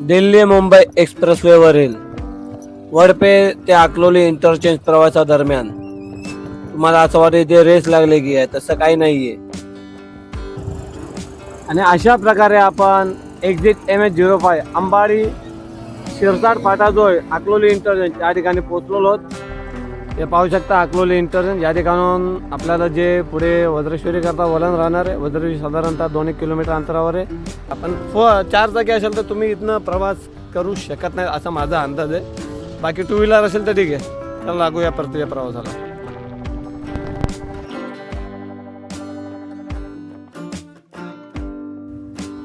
दिल्ली मुंबई एक्सप्रेसवेवरील वडपे ते अकलोली इंटरचेंज प्रवासादरम्यान तुम्हाला असं वाटतं इथे रेस लागले की आहे, तसं काही नाहीये. आणि अशा प्रकारे आपण एक्झिट MH05 अंबाडी शिरसाट फाटा जो आहे अकलोली इंटरचेंज या ठिकाणी पोहोचलेलो आहोत. हे पाहू शकता अकलोली इंटरचेंज या ठिकाणून आपल्याला जे पुढे वज्रेश्वरी करता वळण राहणार आहे. वज्रेश्वरी साधारणतः 2-1 किलोमीटर अंतरावर आहे. आपण 4 चाकी असेल तर तुम्ही इथनं प्रवास करू शकत नाही असा माझा अंदाज आहे. बाकी 2 व्हीलर असेल तर ठीक आहे. तर लागूया परतीच्या प्रवासाला.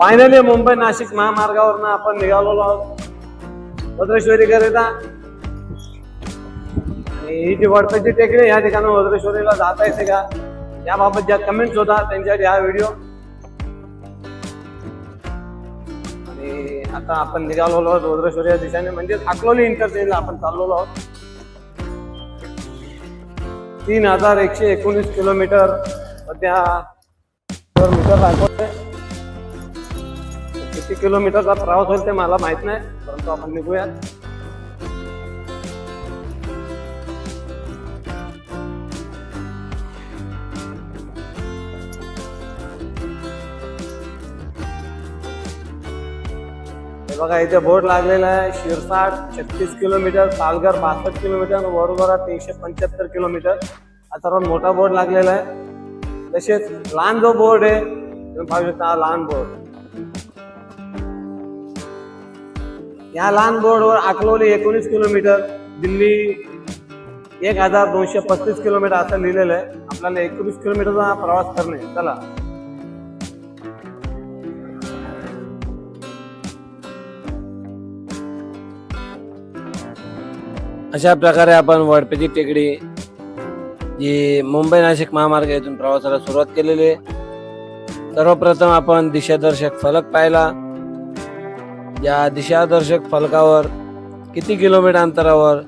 फायनली मुंबई नाशिक महामार्गावरनं आपण निघालेलो आहोत वज्रेश्वरी करिता. ही जी वडपेची टेकडी या ठिकाणी वज्रेश्वरीला जाता येते का याबाबत ज्या कमेंट्स होता त्यांच्यासाठी हा व्हिडिओ. आणि आता आपण निघालेलो आहोत वज्रेश्वरी या दिशेने, म्हणजे अकलोली इंटरचेंजला आपण चाललेलो आहोत. 3119 किलोमीटर सध्या मीटर दाखवते. किती किलोमीटरचा प्रवास होईल ते मला माहित नाही, परंतु आपण निघूयात. बघा इथे बोर्ड लागलेला आहे. Shirsat 36 kilometre, Palghar 62 kilometre, Vadodara 375 kilometre. हा सर्वात मोठा बोर्ड लागलेला आहे. तसेच लहान जो बोर्ड आहे तुम्ही पाहू शकता, हा लहान बोर्ड. या लहान बोर्डवर अकलोली 19 किलोमीटर, दिल्ली 1235 किलोमीटर असं लिहिलेलं आहे. आपल्याला 19 किलोमीटरचा प्रवास करणे. चला अशा प्रकारे आपण वडपेची टेकडी जी मुंबई नाशिक महामार्ग येथून प्रवासाला सुरुवात केलेली आहे. सर्वप्रथम आपण दिशादर्शक फलक पाहिला. या दिशादर्शक फलकावर किती किलोमीटर अंतरावर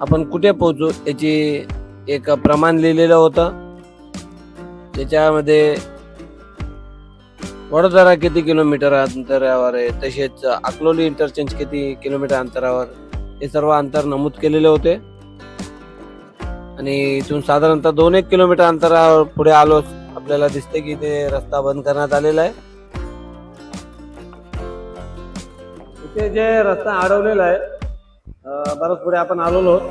आपण कुठे पोहोचू याची एक प्रमाण लिहिलेलं होतं. त्याच्यामध्ये वडोदरा किती किलोमीटर अंतरावर आहे, तसेच अकलोली इंटरचेंज किती किलोमीटर अंतरावर, हे सर्व अंतर नमूद केलेले होते. आणि इथून साधारणतः 2-1 किलोमीटर अंतरावर पुढे आलो आपल्याला दिसते की इथे रस्ता बंद करण्यात आलेला आहे. इथे जे रस्ता अडवलेला आहे बरंच पुढे आपण आलेलो आहोत.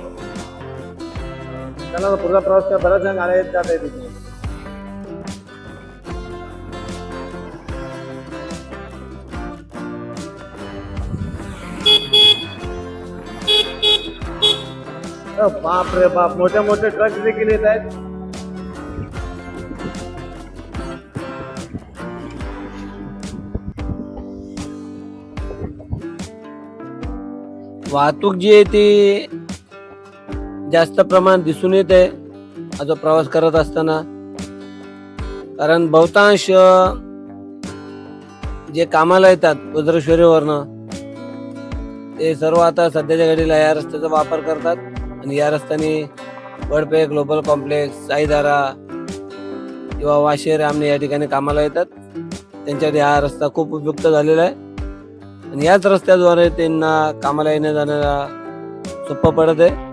त्याला पुढचा प्रवास त्या बऱ्याच गाड्या येत जात आहे तिथे. बाप रे बाप, मोठे मोठे ट्रक देखील येत आहेत. वाहतूक जी आहे ती जास्त प्रमाणात दिसून येत आहे हा जो प्रवास करत असताना. कारण बहुतांश जे कामाला येतात वज्रेश्वरीवरनं ते सर्व आता सध्याच्या घडीला या रस्त्याचा वापर करतात. आणि या रस्त्याने वडपे, ग्लोबल कॉम्प्लेक्स, साईदारा किंवा वाशेर आमने या ठिकाणी कामाला येतात. त्यांच्यासाठी हा रस्ता खूप उपयुक्त झालेला आहे. आणि याच रस्त्याद्वारे त्यांना कामाला येण्या जाण्याला सोपं पडत आहे.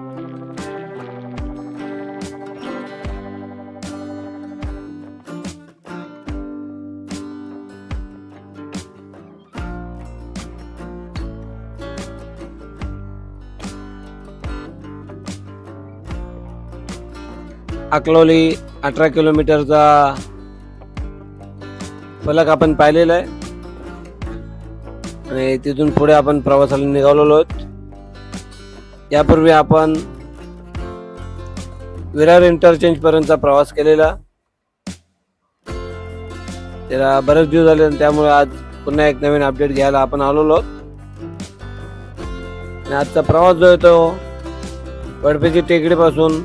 अकलोली 18 किलोमीटरचा फलक आपण पाहिलेला आहे. आणि तिथून पुढे आपण प्रवासाला निघालेलो आहोत. यापूर्वी आपण विरार इंटरचेंज पर्यंतचा प्रवास केलेला. त्याला बरेच दिवस झाले, त्यामुळे आज पुन्हा एक नवीन अपडेट घ्यायला आपण आलेलो आहोत. आणि आजचा प्रवास जो आहे तो वडपेची टेकडी पासून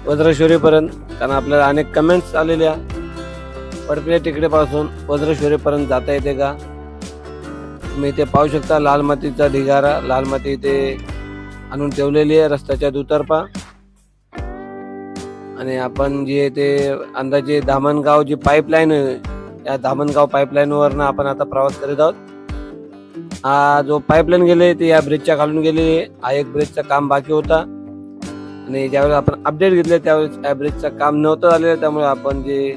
वज्रेश्वरी पर्यंत, कारण आपल्याला अनेक कमेंट्स आलेल्या वडपेच्या टेकडीपासून वज्रेश्वरी पर्यंत जाता येते का. तुम्ही इथे पाहू शकता लाल मातीचा ढिगारा, लाल माती इथे आणून ठेवलेली आहे रस्त्याच्या दुतर्फा. आणि आपण जे ते अंदाजे धामणगाव जी पाईपलाईन आहे, या धामणगाव पाईपलाईन वरनं आपण आता प्रवास करीत आहोत. हा जो पाईपलाईन गेले ते या ब्रिजच्या खालून गेले. हा एक ब्रिजचं काम बाकी होता आणि ज्यावेळेस आपण अपडेट घेतले त्यावेळेस या ब्रिजचं काम नव्हतं झालेलं. त्यामुळे आपण जे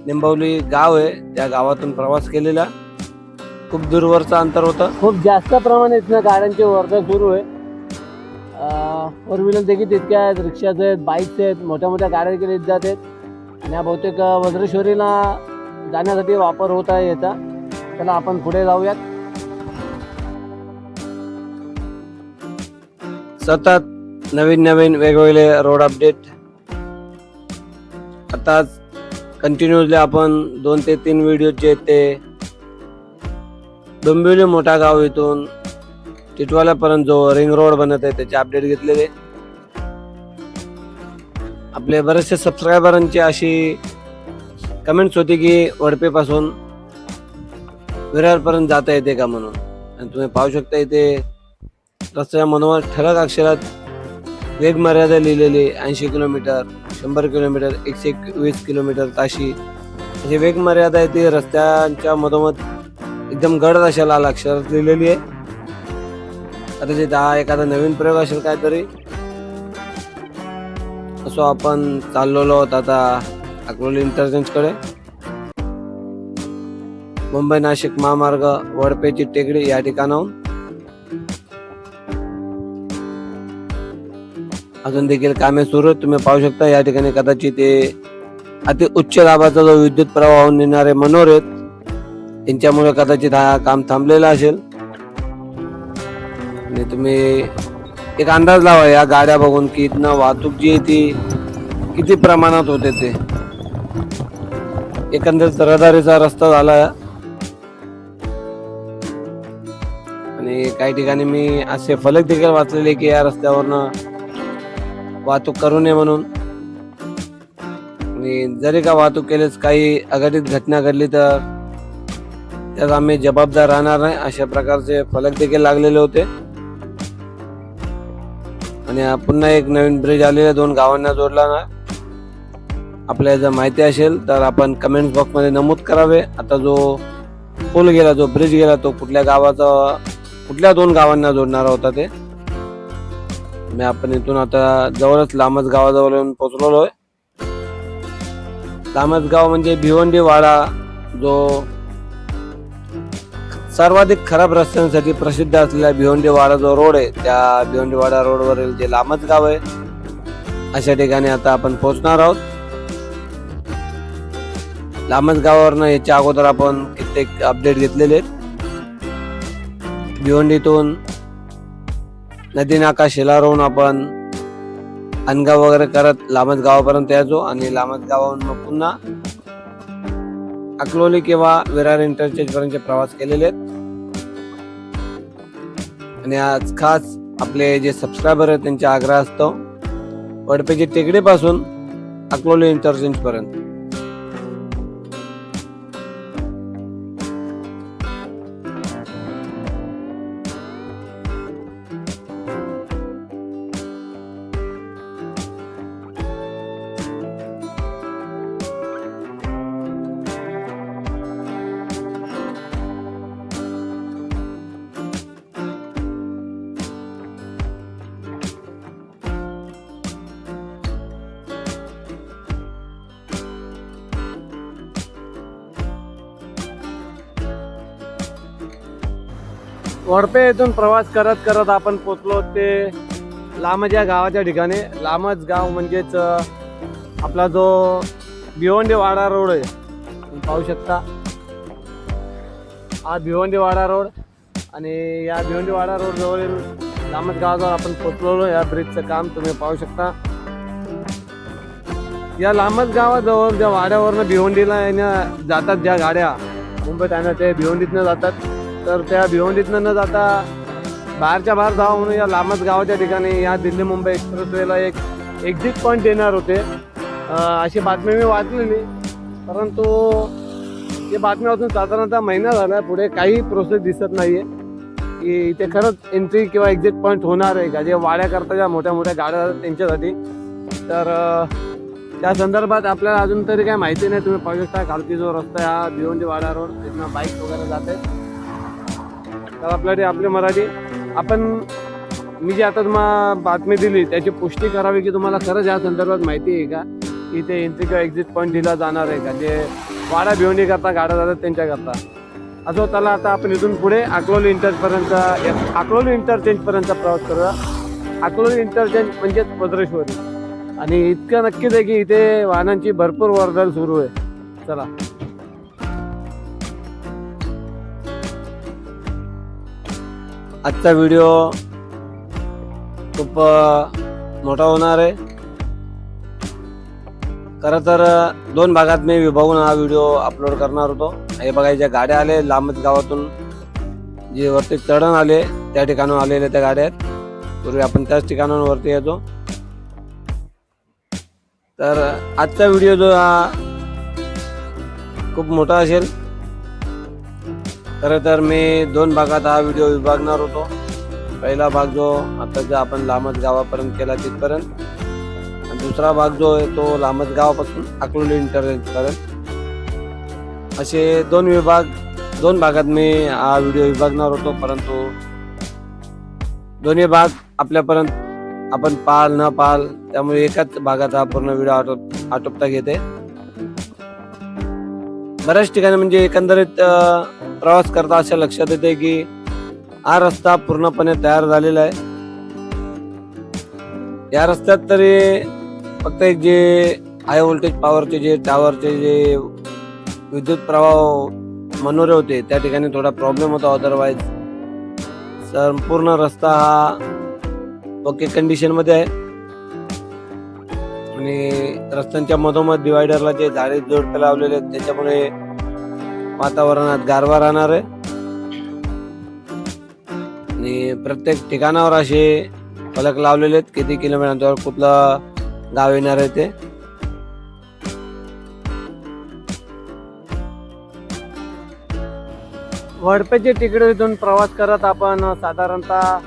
निंबवली गाव आहे त्या गावातून प्रवास केलेला. खूप दूरवरचं अंतर होतं. खूप जास्त प्रमाणात इथनं गाड्यांची वर्दळ सुरू आहे. फोर व्हीलर देखील तितक्या आहेत, रिक्षाच आहेत, बाईक्स आहेत, मोठ्या मोठ्या गाड्या देखील येत जात आहेत आणि हा बहुतेक वज्रेश्वरीला जाण्यासाठी वापर होत आहे याचा. चला आपण पुढे जाऊयात. सतत नवीन नवीन वेगवेगळे रोड अपडेट. आताच कंटिन्युअसली आपण 2 ते 3 व्हिडिओ जे ते डोंबिवली मोठा गाव इथून टिटवाल्यापर्यंत जो रिंग रोड बनत आहे त्याचे अपडेट घेतलेले. आपले बरेचसे सबस्क्रायबरांची अशी कमेंट्स होती की वडपे पासून विरारपर्यंत जाता येते का म्हणून. आणि तुम्ही पाहू शकता इथे रस्त्याच्या मनोवर ठळक अक्षरात वेग मर्यादा लिहिलेली 80 किलोमीटर, 100 किलोमीटर, 120 किलोमीटर ताशी अशी वेग मर्यादा आहे. ती रस्त्यांच्या मधोमध एकदम गडद अशा लाल अक्षरात लिहिलेली आहे. कदाचित हा एखादा नवीन प्रयोग असेल काहीतरी. असो आपण चाललेलो आहोत आता अकलोली इंटरचेंजकडे. मुंबई नाशिक महामार्ग वडपेची टेकडी या ठिकाणाहून अजून देखील कामे सुरू आहेत. तुम्ही पाहू शकता या ठिकाणी कदाचित अति उच्च दाबाचा जो विद्युत प्रवाह वाहून नेणारे मनोर आहेत त्यांच्यामुळे कदाचित हा काम थांबलेला असेल. आणि तुम्ही एक अंदाज लावा या गाड्या बघून की इथनं वाहतूक जी आहे ती किती प्रमाणात होते. ते एकंदरीत रहदारीचा रस्ता झाला आणि काही ठिकाणी मी असे फलक देखील वाचलेले की या रस्त्यावरनं वाहतूक करू नये म्हणून. आणि जरी का वाहतूक केलीच काही अघटित घटना घडली तर त्यात आम्ही जबाबदार राहणार नाही अशा प्रकारचे फलक देखील लागलेले होते. आणि पुन्हा एक नवीन ब्रिज आलेला 2 गावांना जोडला ना. आपल्याला जर माहिती असेल तर आपण कमेंट बॉक्स मध्ये नमूद करावे. आता जो पूल गेला, जो ब्रिज गेला तो कुठल्या 2 गावांना जोडणारा होता ते. मी आपण इथून आता जवळच लामज गावाजवळ येऊन पोहोचलेलो आहे. लामज गाव म्हणजे भिवंडी वाडा जो सर्वाधिक खराब रस्त्यांसाठी प्रसिद्ध असलेला भिवंडी वाडा जो रोड आहे त्या भिवंडी वाडा रोडवरील जे लामज गाव आहे अशा ठिकाणी आता आपण पोहोचणार आहोत. लामज गावावरनं याच्या अगोदर आपण कित्येक अपडेट घेतलेले आहेत. भिवंडीतून नदी नाका शिलारवून आपण अनगाव वगैरे करत लामज गावापर्यंत यायचो आणि लामज गावावरून मग पुन्हा अकलोली किंवा विरार इंटरचेंज पर्यंतचे प्रवास केलेले आहेत. आणि आज खास आपले जे सबस्क्रायबर आहेत त्यांच्या आग्रह असतो वडपेची टेकडीपासून अकलोली इंटरचेंज पर्यंत. वडपे येथून प्रवास करत करत आपण पोचलो ते लामज या गावाच्या ठिकाणी. लामज गाव म्हणजेच आपला जो भिवंडी वाडा रोड आहे पाहू शकता. हा भिवंडी वाडा रोड आणि या भिवंडी वाडा रोड जवळील लामज गावाजवळ आपण पोचलेलो. या ब्रिजचं काम तुम्ही पाहू शकता. या लामज गावाजवळ ज्या वाड्यावरनं भिवंडीला जातात ज्या गाड्या मुंबईत आणतात ते भिवंडीतनं जातात. तर त्या भिवंडीतनं न जाता बाहेरच्या बाहेर जावं म्हणून या लामज गावाच्या ठिकाणी या दिल्ली मुंबई एक्सप्रेसवेला एक एक्झिट पॉईंट देणार होते अशी बातमी मी वाचलेली. परंतु ही बातमी वाचून साधारणतः महिना झाला. पुढे काही प्रोसेस दिसत नाही आहे की इथे खरंच एंट्री किंवा एक्झिट पॉईंट होणार आहे का जे वाड्याकरता ज्या मोठ्या मोठ्या गाड्या त्यांच्यासाठी. तर त्या संदर्भात आपल्याला अजून तरी काही माहिती नाही. तुम्ही पाहू शकता खालती जो रस्ता हा भिवंडी वाडा रोड तिथनं बाईक वगैरे जाते. तर आपल्याकडे आपली मराठी आपण मी जी आता तुम्हाला बातमी दिली त्याची पुष्टी करावी की तुम्हाला खरंच या संदर्भात माहिती आहे का की ते एंट्री किंवा एक्झिट पॉईंट दिला जाणार आहे का, जे वाडा भिवंडी करता गाड्या जातात त्यांच्याकरता. असो त्याला आता आपण इथून पुढे अकलोली इंटरचेंजपर्यंत प्रवास करूया. अकलोली इंटरचेंज म्हणजेच वज्रेश्वरी, आणि इतकं नक्कीच आहे की इथे वाहनांची भरपूर वर्दळ सुरू आहे. चला आजचा व्हिडिओ खूप मोठा होणार आहे. खरं तर 2 भागात मी विभागून हा व्हिडिओ अपलोड करणार होतो. हे बघा ज्या गाड्या आले लांबच गावातून जे वरती चढण आले त्या ठिकाणून आलेल्या त्या गाड्या आहेत. पूर्वी आपण त्याच ठिकाणाहून वरती येतो. तर आजचा व्हिडिओ जो हा खूप मोठा असेल. खरं तर मी 2 भागात हा व्हिडिओ विभागणार होतो. पहिला भाग जो आता आपण लांबच गावापर्यंत केला तिथपर्यंत, आणि दुसरा भाग जो आहे तो लांबच गावापासून अकलोली इंटरचेंजपर्यंत, असे 2 भागात मी हा व्हिडिओ विभागणार होतो. परंतु दोन्ही भाग आपल्यापर्यंत आपण पाल न पाल, त्यामुळे एकाच भागात हा पूर्ण व्हिडिओ आटोपता घेते. बऱ्याच ठिकाणी म्हणजे एकंदरीत प्रवास करता अशा लक्षात येते की हा रस्ता पूर्णपणे तयार झालेला आहे. या रस्त्यात तरी फक्त एक जे हाय व्होल्टेज पॉवरचे जे टावरचे जे विद्युत प्रवाह मनोरे होते त्या ठिकाणी थोडा प्रॉब्लेम होता. अदरवाईज संपूर्ण रस्ता हा ओके कंडिशन मध्ये आहे. आणि रस्त्यांच्या मधोमध डिवायडरला जे झाडे जोडपे लावलेले आहेत त्याच्यामुळे वातावरणात गारवा राहणार आहे. आणि प्रत्येक ठिकाणावर असे फलक लावलेले आहेत किती किलोमीटर अंतरावर कुठलं गाव येणार आहे ते. वडपेचे टिकडीतून प्रवास करत आपण साधारणतः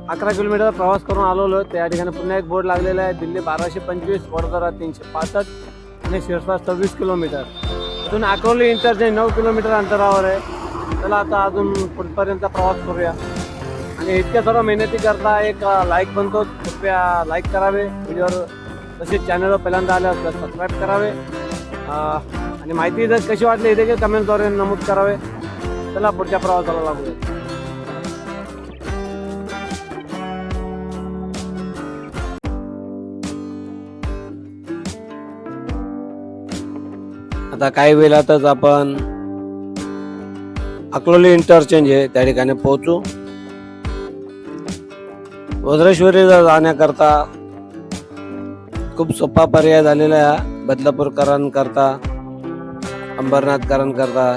11 किलोमीटर प्रवास करून आलेलो. त्या ठिकाणी पुन्हा एक बोर्ड लागलेला आहे, दिल्ली 1225, वडोदरा 365 आणि शिरसाट 26 किलोमीटर. इथून अकलोली इंटरचेंज 9 किलोमीटर अंतरावर आहे. चला आता अजून पुढपर्यंत प्रवास करूया. आणि इतक्या सर्व मेहनती करता एक लाईक बनतो, कृपया लाईक करावे व्हिडिओवर. तसेच चॅनलवर पहिल्यांदा आले असल्यास सबस्क्राईब करावे. आणि माहिती जर कशी वाटली इथे कमेंटद्वारे नमूद करावे. चला पुढच्या प्रवासाला लागूया. आता काही वेळातच आपण अकलोली इंटरचेंज आहे त्या ठिकाणी पोहोचू. वज्रेश्वरीला जाण्याकरता खूप सोपा पर्याय झालेला आहे. बदलापूरकरांकरता, अंबरनाथकरांकरता,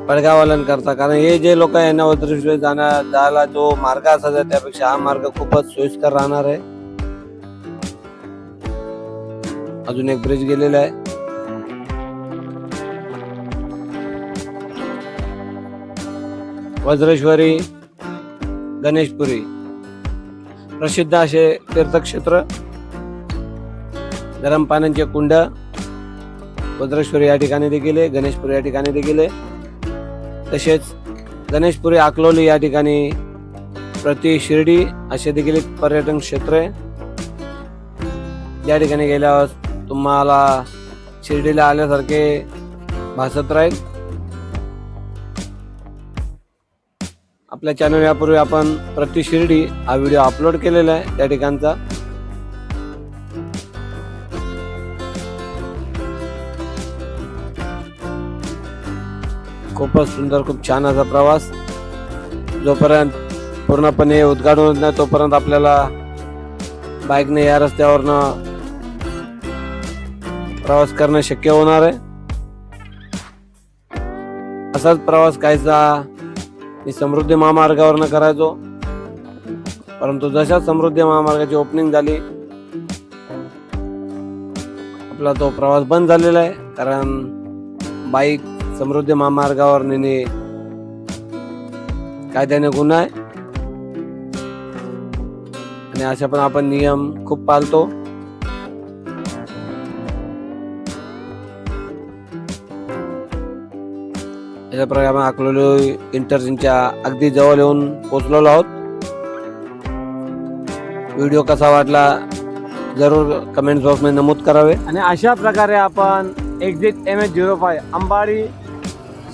पडगाववाल्यांकरता. कारण हे जे लोक यांना वज्रेश्वरी जायला जो मार्ग असायचा त्यापेक्षा हा मार्ग खूपच सोयीस्कर राहणार आहे. अजून एक ब्रिज गेलेला आहे. वज्रेश्वरी, गणेशपुरी प्रसिद्ध असे तीर्थक्षेत्र, गरम पाण्याचे कुंड वज्रेश्वरी या ठिकाणी देखील आहे, गणेशपुरी या ठिकाणी देखील आहे. तसेच गणेशपुरी, अकलोली या ठिकाणी प्रति शिर्डी असे देखील एक पर्यटन क्षेत्र आहे. या ठिकाणी गेल्यावर तुम्हाला शिर्डीला आल्यासारखे भासत राहील. आपल्या चॅनल यापूर्वी आपण प्रति शिर्डी हा व्हिडिओ अपलोड केलेला आहे त्या ठिकाणचा. खूपच सुंदर, खूप छान असा प्रवास. जोपर्यंत पूर्णपणे उद्घाटन होत नाही तोपर्यंत आपल्याला बाईकने या रस्त्यावरनं प्रवास करणं शक्य होणार आहे. असाच प्रवास काहीसा मी समृद्धी महामार्गावरनं करायचो, परंतु जशा समृद्धी महामार्गाची ओपनिंग झाली आपला तो प्रवास बंद झालेला आहे. कारण बाईक समृद्धी महामार्गावर नेणे कायद्याने गुन्हा आहे आणि अशा पण आपण नियम खूप पाळतो. अशा प्रकारे आपण अकलोली इंटरचेंजच्या अगदी जवळ येऊन पोहोचलेलो आहोत. व्हिडिओ कसा वाटला जरूर कमेंट बॉक्समध्ये नमूद करावे. आणि अशा प्रकारे आपण एक्झिट MH05 अंबाडी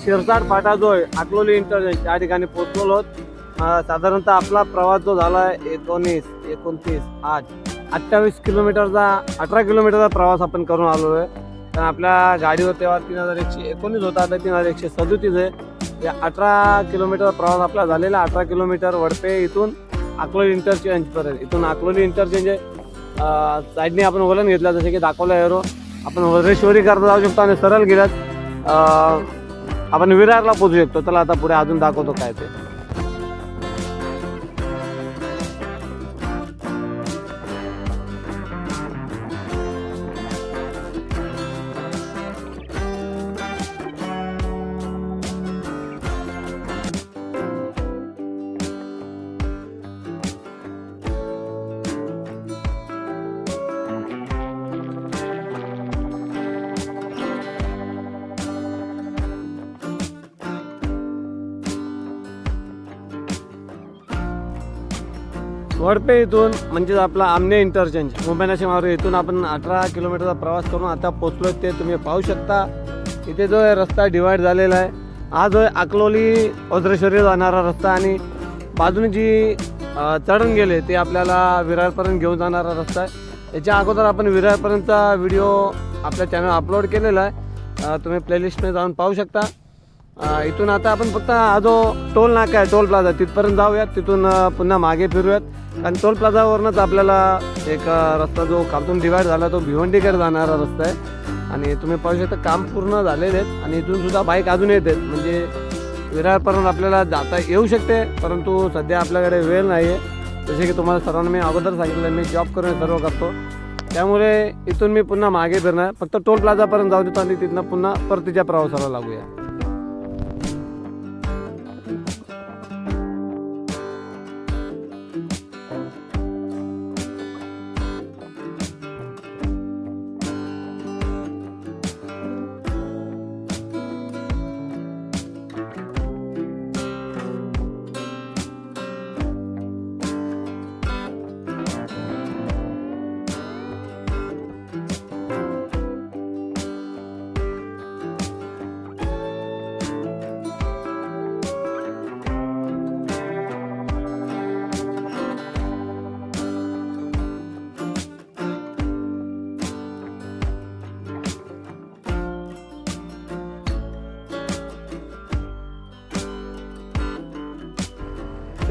शिरसाट फाटाजवळ अकलोली इंटरचेंज या ठिकाणी पोहोचलेलो आहोत. साधारणतः आपला प्रवास जो झाला आहे 19, 29, 28 किलोमीटरचा 18 किलोमीटरचा प्रवास आपण करून आलो आहे. कारण आपल्या गाडीवर तेव्हा 3119 होता, आता 3137 आहे. या 18 किलोमीटरचा प्रवास आपला झालेला. 18 किलोमीटर वडपे इथून अकलोली इंटरचेंजपर्यंत. इथून अकलोली इंटरचेंज साईडने आपण वलन घेतला जसे की दाखवलं एरो. आपण वज्रेश्वरी करता जाऊ शकतो आणि सरळ गेल्यात आपण विरारला पोहोचू शकतो. चला आता पुढे अजून दाखवतो काय ते. वडपे इथून म्हणजे आपला आमने इंटरचेंज मुंबई नाशिक मार्ग इथून आपण 18 किलोमीटरचा प्रवास करून आता पोचलो. ते तुम्ही पाहू शकता. इथे जो आहे रस्ता डिवाईड झालेला आहे. हा जो आहे अकलोली वज्रेश्वरी जाणारा रस्ता आणि बाजूने जी चढण गेले ते आपल्याला विरारपर्यंत घेऊन जाणारा रस्ता आहे. याच्या अगोदर आपण विरारपर्यंतचा व्हिडिओ आपल्या चॅनल अपलोड केलेला आहे. तुम्ही प्लेलिस्टमध्ये जाऊन पाहू शकता. इथून आता आपण फक्त हा जो टोल नाका आहे टोल प्लाझा तिथपर्यंत जाऊयात. तिथून पुन्हा मागे फिरूयात. कारण टोल प्लाझावरूनच आपल्याला एक रस्ता जो खालतून डिवाईड झाला तो भिवंडीकडे जाणारा रस्ता आहे. आणि तुम्ही पाहू शकता काम पूर्ण झालेले आहेत आणि इथून सुद्धा बाईक अजून येत आहेत. म्हणजे विरारपर्यंत आपल्याला जाता येऊ शकते, परंतु सध्या आपल्याकडे वेळ नाही आहे. जसे की तुम्हाला सर्वांना मी अगोदर सांगितलं मी जॉब करून सर्व करतो. त्यामुळे इथून मी पुन्हा मागे फिरणार. फक्त टोल प्लाझापर्यंत जाऊ देतो आणि तिथनं पुन्हा परतीच्या प्रवासाला लागूया.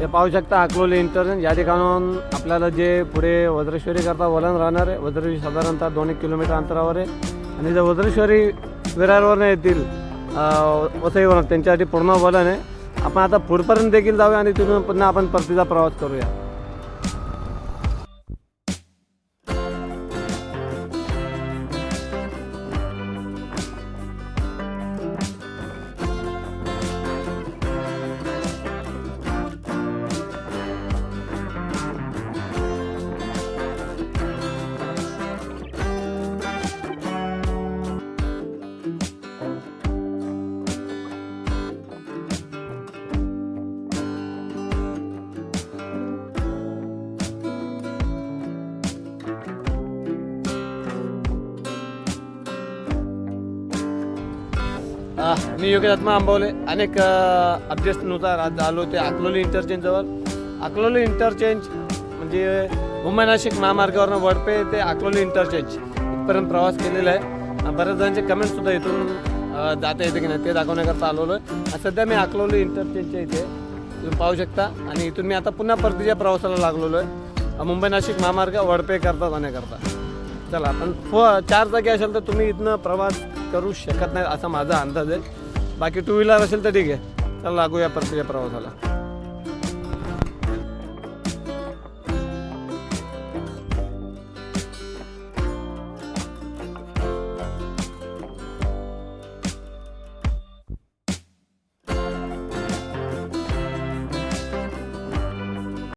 हे पाहू शकता अकलोली इंटरचेंज या ठिकाणून आपल्याला जे पुढे वज्रेश्वरी करता वलन राहणार आहे. वज्रेश्वरी साधारणतः 2 किलोमीटर अंतरावर आहे. आणि जे वज्रेश्वरी विरारवरून येतील वसईवरून त्यांच्यासाठी पूर्ण वलन आहे. आपण आता पुढपर्यंत देखील जाऊया आणि तिथून पुन्हा आपण परतीचा प्रवास करूया. मी योगेश आत्मा आंबवले. अनेक अपडेट्सनुसार आज आलो ते अकलोली इंटरचेंजजवळ. अकलोली इंटरचेंज म्हणजे मुंबई नाशिक महामार्गावरून वडपे ते अकलोली इंटरचेंज इथपर्यंत प्रवास केलेला आहे. बऱ्याच जणांचे कमेंटसुद्धा इथून जाता येते की नाही ते दाखवण्याकरता आलेलो आहे. सध्या मी अकलोली इंटरचेंजच्या इथे तुम्ही पाहू शकता. आणि इथून मी आता पुन्हा परतीच्या प्रवासाला लागलेलो आहे मुंबई नाशिक महामार्ग वडपे करता जाण्याकरता. चला आपण 4 चाकी असेल तर तुम्ही इथनं प्रवास करू शकत नाही असा माझा अंदाज आहे. बाकी 2 व्हीलर असेल तर ठीक आहे. चला लागूया परतीच्या प्रवासाला.